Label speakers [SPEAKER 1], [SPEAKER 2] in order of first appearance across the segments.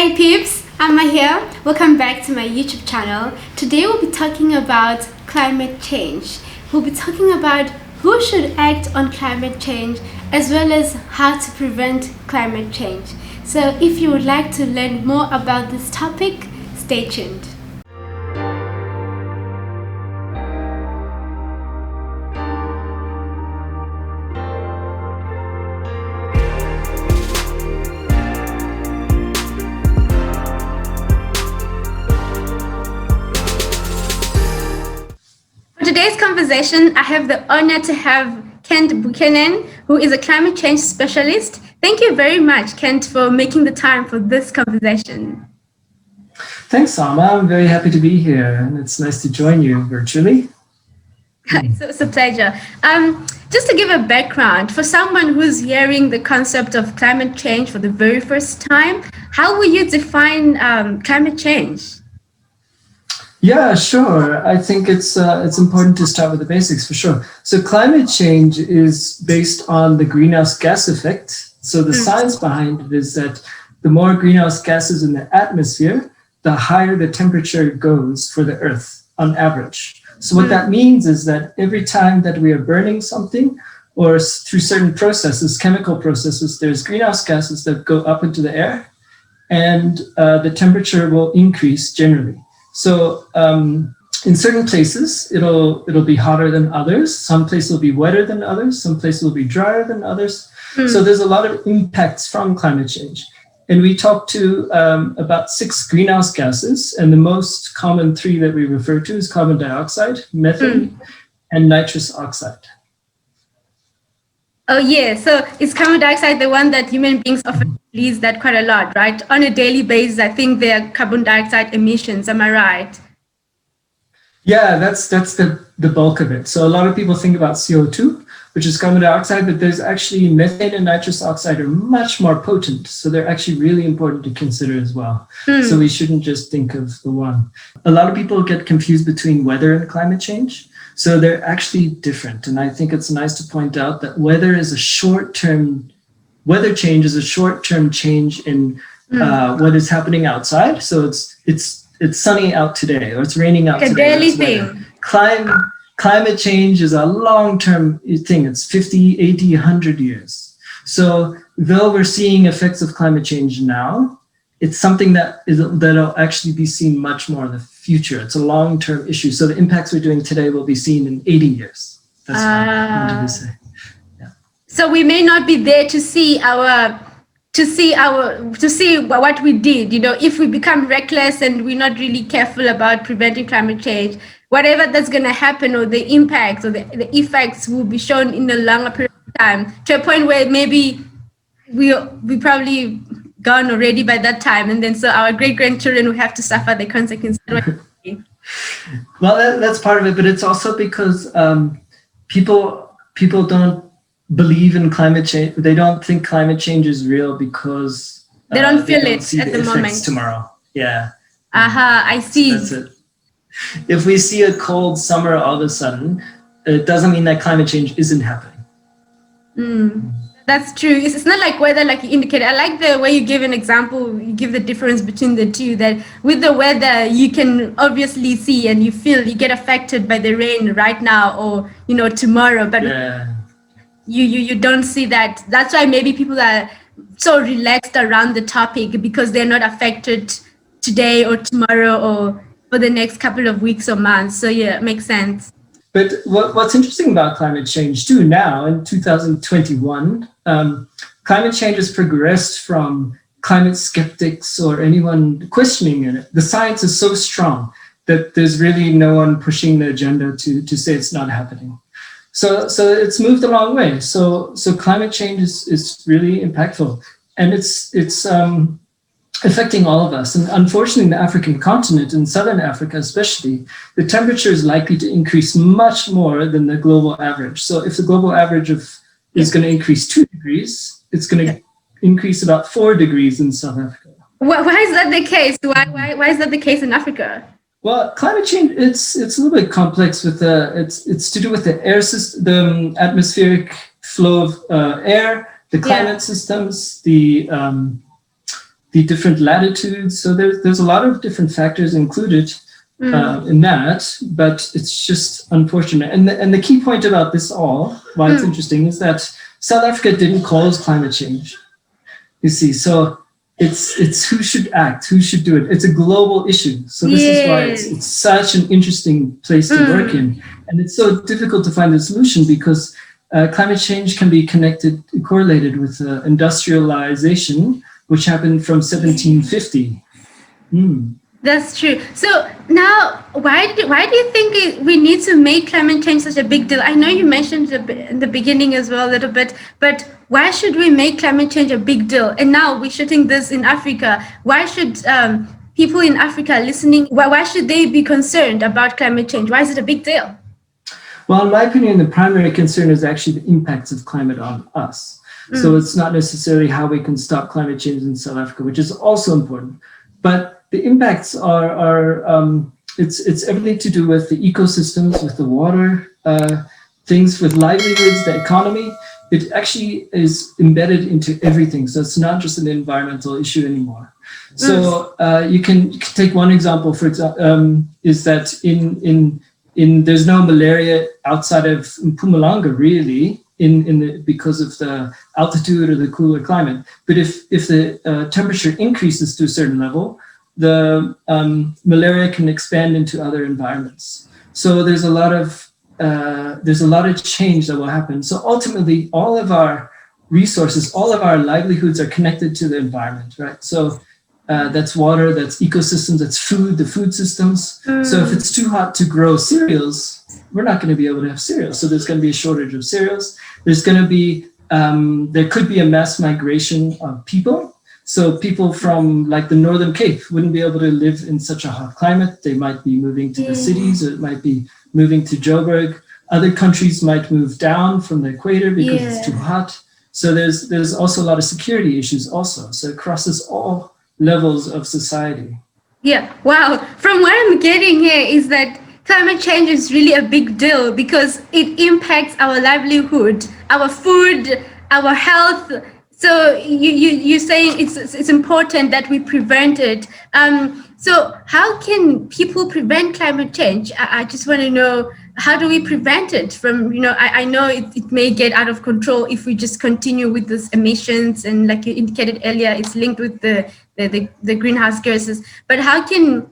[SPEAKER 1] Hey peeps, Amma here. Welcome back to my YouTube channel. Today we'll be talking about climate change. We'll be talking about who should act on climate change as well as how to prevent climate change. So if you would like to learn more about this topic, stay tuned. For today's conversation, I have the honor to have Kent Buchanan, who is a climate change specialist. Thank you very much, Kent, for making the time for this conversation.
[SPEAKER 2] Thanks, Amma. I'm very happy to be here, and it's nice to join you virtually.
[SPEAKER 1] It's a pleasure. Just to give a background, for someone who's hearing the concept of climate change for the very first time, how will you define climate change?
[SPEAKER 2] Yeah, sure. I think it's important to start with the basics for sure. So climate change is based on the greenhouse gas effect. So the science behind it is that the more greenhouse gases in the atmosphere, the higher the temperature goes for the Earth on average. So what that means is that every time that we are burning something or through certain processes, chemical processes, there's greenhouse gases that go up into the air and the temperature will increase generally. So in certain places, it'll be hotter than others. Some places will be wetter than others. Some places will be drier than others. So there's a lot of impacts from climate change. And we talked to about 6 greenhouse gases. And the most common 3 that we refer to is carbon dioxide, methane, and nitrous oxide.
[SPEAKER 1] Oh, yeah. So is carbon dioxide the one that human beings often release that quite a lot, right? On a daily basis, I think there are carbon dioxide emissions. Am I right?
[SPEAKER 2] Yeah, that's the bulk of it. So a lot of people think about CO2, which is carbon dioxide, but there's actually methane and nitrous oxide are much more potent. So they're actually really important to consider as well. So we shouldn't just think of the one. A lot of people get confused between weather and climate change. So they're actually different. And I think it's nice to point out that weather change is a short-term change in what is happening outside. So it's sunny out today, or it's raining out today.
[SPEAKER 1] A daily thing.
[SPEAKER 2] Climate change is a long-term thing. It's 50, 80, 100 years. So though we're seeing effects of climate change now, it's something that'll actually be seen much more in the future. It's a long-term issue. So the impacts we're doing today will be seen in 80 years. That's what I wanted to say. Yeah.
[SPEAKER 1] So we may not be there to see what we did. You know, if we become reckless and we're not really careful about preventing climate change, whatever that's going to happen, or the impacts or the effects will be shown in a longer period of time, to a point where maybe we probably gone already by that time, and then so our great-grandchildren will have to suffer the consequences.
[SPEAKER 2] Well, that's part of it, but it's also because people don't believe in climate change. They don't think climate change is real because
[SPEAKER 1] they don't feel it
[SPEAKER 2] see
[SPEAKER 1] at
[SPEAKER 2] the
[SPEAKER 1] the moment.
[SPEAKER 2] Tomorrow. Yeah.
[SPEAKER 1] I see.
[SPEAKER 2] That's it. If we see a cold summer all of a sudden, it doesn't mean that climate change isn't happening.
[SPEAKER 1] That's true. It's not like weather, like you indicated. I like the way you give an example, you give the difference between the two, that with the weather, you can obviously see and you feel, you get affected by the rain right now or, tomorrow, but you don't see that. That's why maybe people are so relaxed around the topic, because they're not affected today or tomorrow or for the next couple of weeks or months. So yeah, it makes sense.
[SPEAKER 2] But what's interesting about climate change too now in 2021, climate change has progressed from climate skeptics or anyone questioning it. The science is so strong that there's really no one pushing the agenda to say it's not happening. So it's moved a long way. So climate change is really impactful, and it's affecting all of us. And unfortunately, in the African continent, in Southern Africa especially, the temperature is likely to increase much more than the global average. So if the global average is going to increase 2 degrees, it's going to increase about 4 degrees in South Africa.
[SPEAKER 1] Why is that the case? Why is that the case in Africa?
[SPEAKER 2] Well, climate change, it's a little bit complex with it's to do with the air system, the atmospheric flow of air, the climate systems, the the different latitudes. So there's a lot of different factors included in that, but it's just unfortunate. And the key point about this all, why it's interesting, is that South Africa didn't cause climate change. You see, so it's who should act, who should do it. It's a global issue. So this is why it's such an interesting place to work in. And it's so difficult to find a solution because climate change can be correlated with industrialization, which happened from 1750.
[SPEAKER 1] That's true. So now, why do you think we need to make climate change such a big deal? I know you mentioned in the beginning as well a little bit, but why should we make climate change a big deal? And now we're shooting this in Africa. Why should people in Africa listening, why should they be concerned about climate change? Why is it a big deal?
[SPEAKER 2] Well, in my opinion, the primary concern is actually the impacts of climate on us. So it's not necessarily how we can stop climate change in South Africa, which is also important. But the impacts it's everything to do with the ecosystems, with the water, things with livelihoods, the economy. It actually is embedded into everything. So it's not just an environmental issue anymore. So you can take one example, for example, is that in there's no malaria outside of Mpumalanga really, because of the altitude or the cooler climate. But if the temperature increases to a certain level, the malaria can expand into other environments. So there's a lot of change that will happen. So ultimately, all of our resources, all of our livelihoods are connected to the environment, right? So that's water, that's ecosystems, that's food, the food systems. So if it's too hot to grow cereals, we're not going to be able to have cereals. So there's going to be a shortage of cereals. There's going to be, there could be a mass migration of people. So people from like the Northern Cape wouldn't be able to live in such a hot climate. They might be moving to the cities, or it might be moving to Joburg. Other countries might move down from the equator because it's too hot. So there's also a lot of security issues also. So it crosses all levels of society.
[SPEAKER 1] Yeah, wow. From what I'm getting here is that climate change is really a big deal because it impacts our livelihood, our food, our health. So you're saying it's important that we prevent it. So how can people prevent climate change? I just want to know, how do we prevent it from, I know it may get out of control if we just continue with these emissions, and like you indicated earlier, it's linked with the greenhouse gases. But how can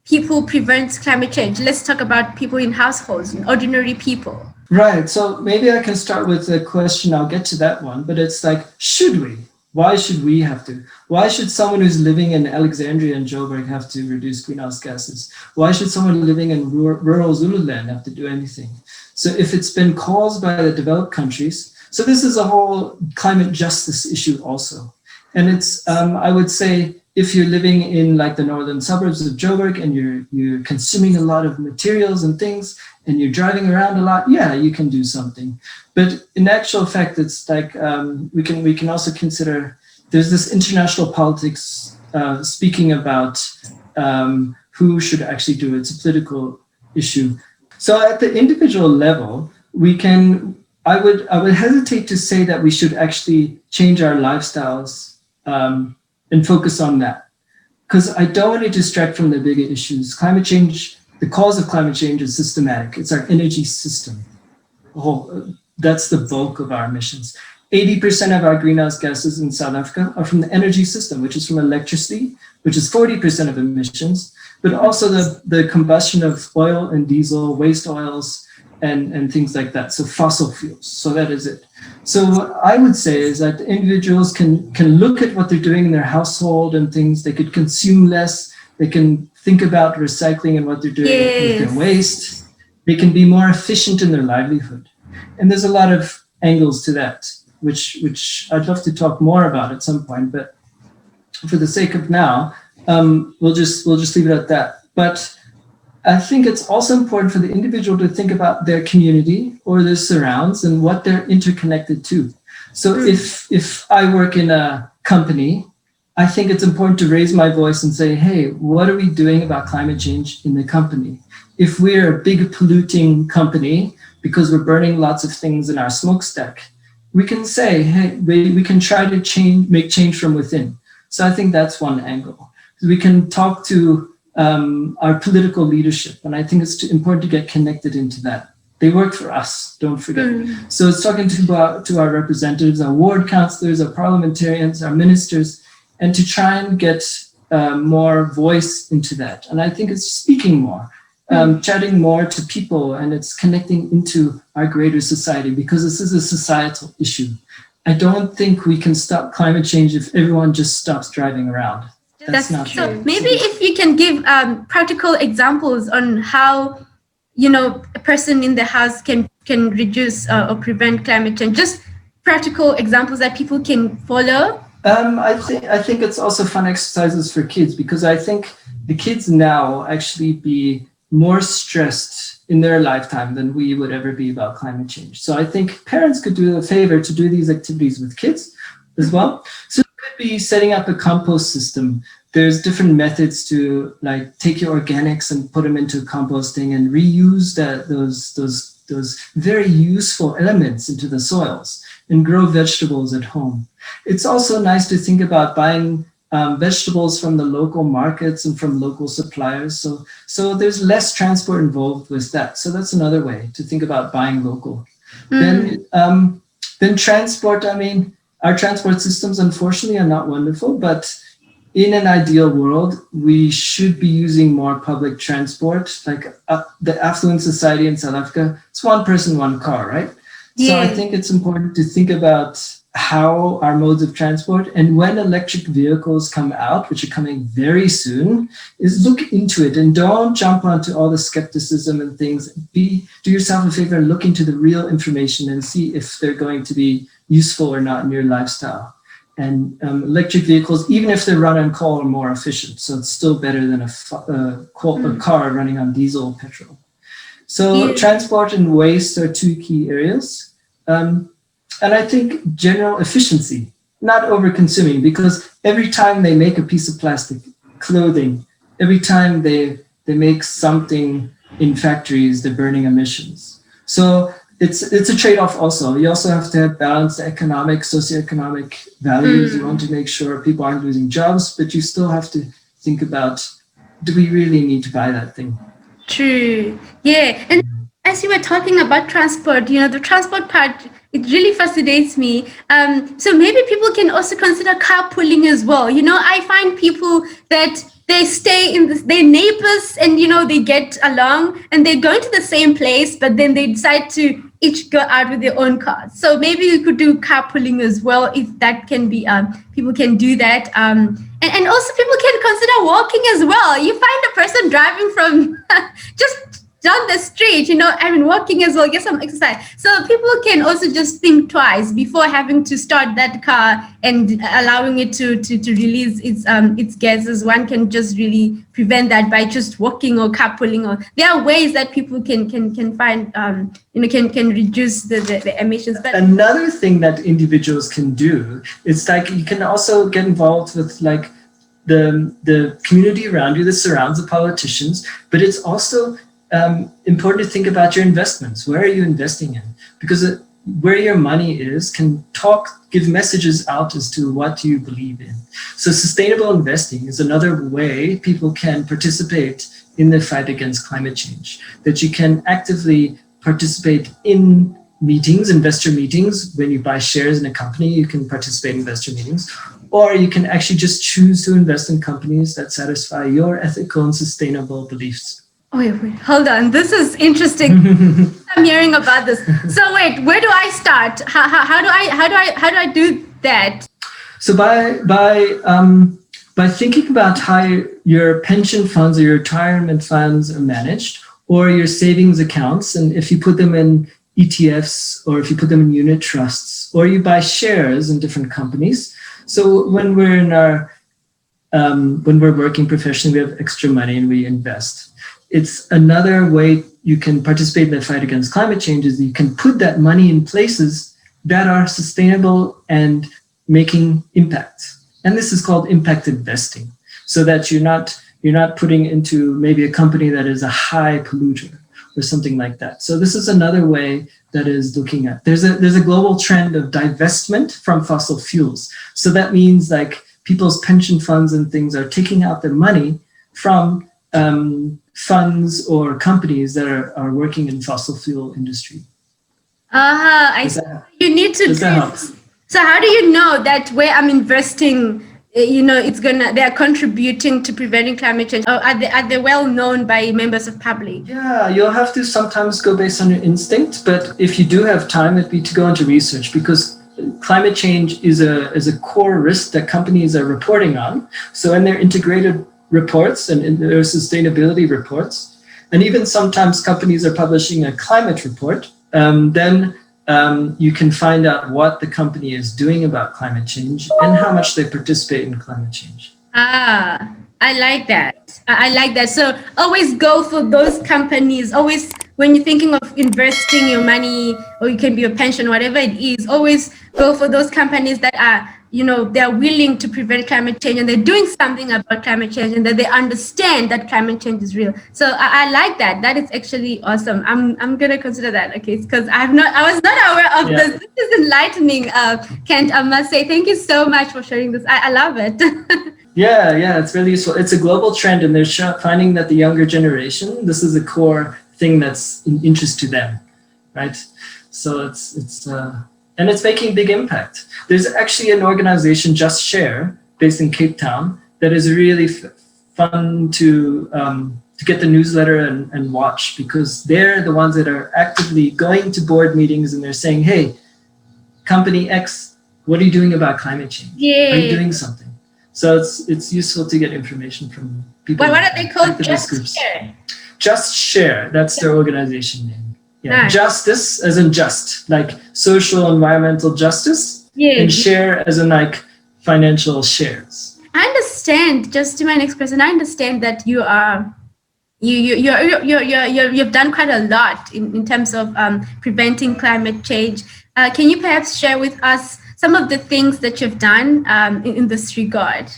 [SPEAKER 1] people prevent climate change? Let's talk about people in households, ordinary people.
[SPEAKER 2] Right. So maybe I can start with a question. I'll get to that one. But it's like, should we? Why should we have to? Why should someone who's living in Alexandria and Joburg have to reduce greenhouse gases? Why should someone living in rural Zululand have to do anything? So if it's been caused by the developed countries, so this is a whole climate justice issue also. And it's, I would say, if you're living in like the northern suburbs of Joburg and you're consuming a lot of materials and things, and you're driving around a lot, yeah, you can do something. But in actual fact, it's like we can also consider there's this international politics speaking about who should actually do it. It's a political issue. So at the individual level, I would hesitate to say that we should actually change our lifestyles and focus on that, because I don't want to distract from the bigger issues. Climate change, the cause of climate change is systematic. It's our energy system. That's the bulk of our emissions. 80% of our greenhouse gases in South Africa are from the energy system, which is from electricity, which is 40% of emissions, but also the combustion of oil and diesel, waste oils, and things like that. So fossil fuels. So that is it. So what I would say is that individuals can look at what they're doing in their household and things. They could consume less. They can think about recycling and what they're doing with their waste. They can be more efficient in their livelihood. And there's a lot of angles to that, which I'd love to talk more about at some point. But for the sake of now, we'll just leave it at that. But I think it's also important for the individual to think about their community or their surrounds and what they're interconnected to. So if I work in a company, I think it's important to raise my voice and say, hey, what are we doing about climate change in the company? If we're a big polluting company because we're burning lots of things in our smokestack, we can say, hey, we can try to make change from within. So I think that's one angle. We can talk to our political leadership, and I think it's important to get connected into that. They work for us, don't forget. So it's talking to our representatives, our ward councillors, our parliamentarians, our ministers, and to try and get more voice into that. And I think it's speaking more, chatting more to people, and it's connecting into our greater society, because this is a societal issue. I don't think we can stop climate change if everyone just stops driving around. That's not
[SPEAKER 1] true.
[SPEAKER 2] true.
[SPEAKER 1] Maybe if you can give practical examples on how, a person in the house can reduce or prevent climate change, just practical examples that people can follow.
[SPEAKER 2] I think it's also fun exercises for kids, because I think the kids now actually be more stressed in their lifetime than we would ever be about climate change. So I think parents could do a favor to do these activities with kids as well. So it could be setting up a compost system. There's different methods to take your organics and put them into composting and reuse those very useful elements into the soils and grow vegetables at home. It's also nice to think about buying vegetables from the local markets and from local suppliers. So there's less transport involved with that. So that's another way to think about buying local. Then transport, our transport systems unfortunately are not wonderful, but in an ideal world, we should be using more public transport. The affluent society in South Africa, it's one person, one car, right? Yeah. So I think it's important to think about how our modes of transport, and when electric vehicles come out, which are coming very soon, is look into it and don't jump onto all the skepticism and things. Do yourself a favor and look into the real information and see if they're going to be useful or not in your lifestyle. And electric vehicles, even if they run on coal, are more efficient. So it's still better than a car running on diesel or petrol. So transport and waste are two key areas. And I think general efficiency, not over-consuming, because every time they make a piece of plastic, clothing, every time they make something in factories, they're burning emissions. So it's a trade-off also. You also have to have balanced economic, socioeconomic values. You want to make sure people aren't losing jobs, but you still have to think about, do we really need to buy that thing?
[SPEAKER 1] True. Yeah. And as you were talking about transport, the transport part, it really fascinates me. So maybe people can also consider carpooling as well. I find people that they stay in their neighbors, and they get along and they go into the same place, but then they decide to each go out with their own cars. So maybe we could do carpooling as well, if that can be. People can do that, and also people can consider walking as well. You find a person driving from just down the street, walking as well, get some exercise. So people can also just think twice before having to start that car and allowing it to release its gases. One can just really prevent that by just walking or carpooling. Or there are ways that people can find, can reduce the emissions. But
[SPEAKER 2] another thing that individuals can do is you can also get involved with the community around you that surrounds the politicians, but it's also important to think about your investments. Where are you investing in? Because where your money is can give messages out as to what you believe in. So sustainable investing is another way people can participate in the fight against climate change, that you can actively participate in meetings, investor meetings. When you buy shares in a company, you can participate in investor meetings, or you can actually just choose to invest in companies that satisfy your ethical and sustainable beliefs.
[SPEAKER 1] Wait, hold on. This is interesting. I'm hearing about this. So wait, where do I start? How do I do that?
[SPEAKER 2] So by thinking about how your pension funds or your retirement funds are managed, or your savings accounts, and if you put them in ETFs, or if you put them in unit trusts, or you buy shares in different companies. So when we're working professionally, we have extra money and we invest. It's another way you can participate in the fight against climate change, is you can put that money in places that are sustainable and making impact. And this is called impact investing, so that you're not putting into maybe a company that is a high polluter or something like that. So this is another way that is looking at. There's a global trend of divestment from fossil fuels. So that means people's pension funds and things are taking out their money from funds or companies that are working in fossil fuel industry.
[SPEAKER 1] I see. You need to
[SPEAKER 2] does that help?
[SPEAKER 1] So how do you know that where I'm investing, they're contributing to preventing climate change? Or are they well known by members of public?
[SPEAKER 2] Yeah, you'll have to sometimes go based on your instinct, but if you do have time, it'd be to go into research, because climate change is a core risk that companies are reporting on. So in their integrated reports and in their sustainability reports, and even sometimes companies are publishing a climate report, then you can find out what the company is doing about climate change and how much they participate in climate change.
[SPEAKER 1] I like that. I like that. So always go for those companies. Always, when you're thinking of investing your money, or it can be a pension, whatever it is, always go for those companies that are, they're willing to prevent climate change, and they're doing something about climate change, and that they understand that climate change is real. So I like that. That is actually awesome. I'm gonna consider that. Okay, because I was not aware of this. This is enlightening, Kent. I must say, thank you so much for sharing this. I love it.
[SPEAKER 2] Yeah, it's really useful. It's a global trend, and they're finding that the younger generation, this is a core thing that's in interest to them, right? So and it's making big impact. There's actually an organization, Just Share, based in Cape Town, that is really fun to get the newsletter and watch, because they're the ones that are actively going to board meetings, and they're saying, hey, company X, what are you doing about climate change?
[SPEAKER 1] Yeah.
[SPEAKER 2] Are you doing something? So it's useful to get information from people.
[SPEAKER 1] But what are they called?
[SPEAKER 2] Just Share. Just Share. That's their organization name. Yeah. Nice. Justice as in just, like social environmental justice. Yeah. And share as in like financial shares.
[SPEAKER 1] I understand. Just to my next person, I understand that you've done quite a lot in terms of preventing climate change. Can you perhaps share with us some of the things that you've done in this regard?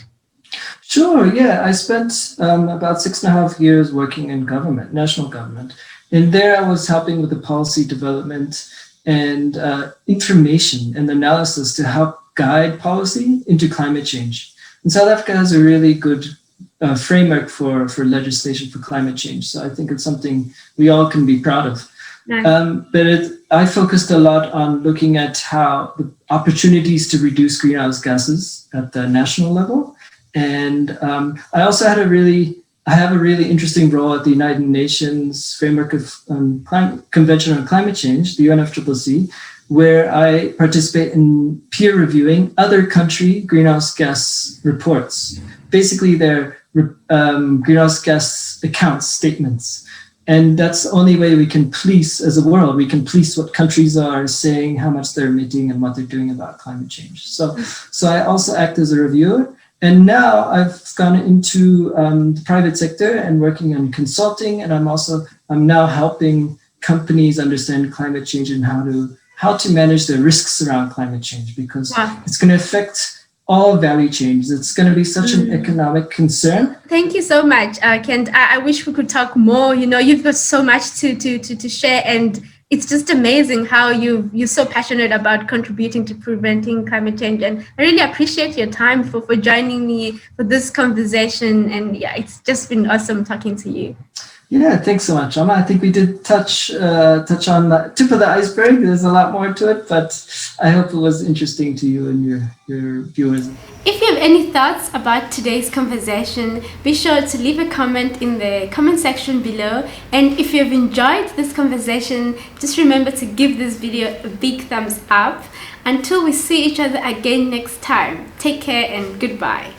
[SPEAKER 2] Sure, yeah. I spent about 6.5 years working in government, national government. And there I was helping with the policy development and information and analysis to help guide policy into climate change. And South Africa has a really good framework for legislation for climate change. So I think it's something we all can be proud of. Nice. But I focused a lot on looking at how the opportunities to reduce greenhouse gases at the national level. And I also had I have a really interesting role at the United Nations Framework of Convention on Climate Change, the UNFCCC, where I participate in peer reviewing other country greenhouse gas reports. Basically, they're greenhouse gas account statements. And that's the only way we can police, as a world, we can police what countries are saying, how much they're emitting, and what they're doing about climate change. So I also act as a reviewer. And now I've gone into the private sector and working on consulting. And I'm now helping companies understand climate change and how to manage the risks around climate change, because it's going to affect all value chains. It's going to be such an economic concern.
[SPEAKER 1] Thank you so much, Kent. I wish we could talk more. You've got so much to share, and it's just amazing how you're so passionate about contributing to preventing climate change. And I really appreciate your time for joining me for this conversation. And yeah, it's just been awesome talking to you.
[SPEAKER 2] Yeah, thanks so much, Amma. I think we did touch on the tip of the iceberg. There's a lot more to it, but I hope it was interesting to you and your viewers.
[SPEAKER 1] If you have any thoughts about today's conversation, be sure to leave a comment in the comment section below. And if you have enjoyed this conversation, just remember to give this video a big thumbs up. Until we see each other again next time, take care and goodbye.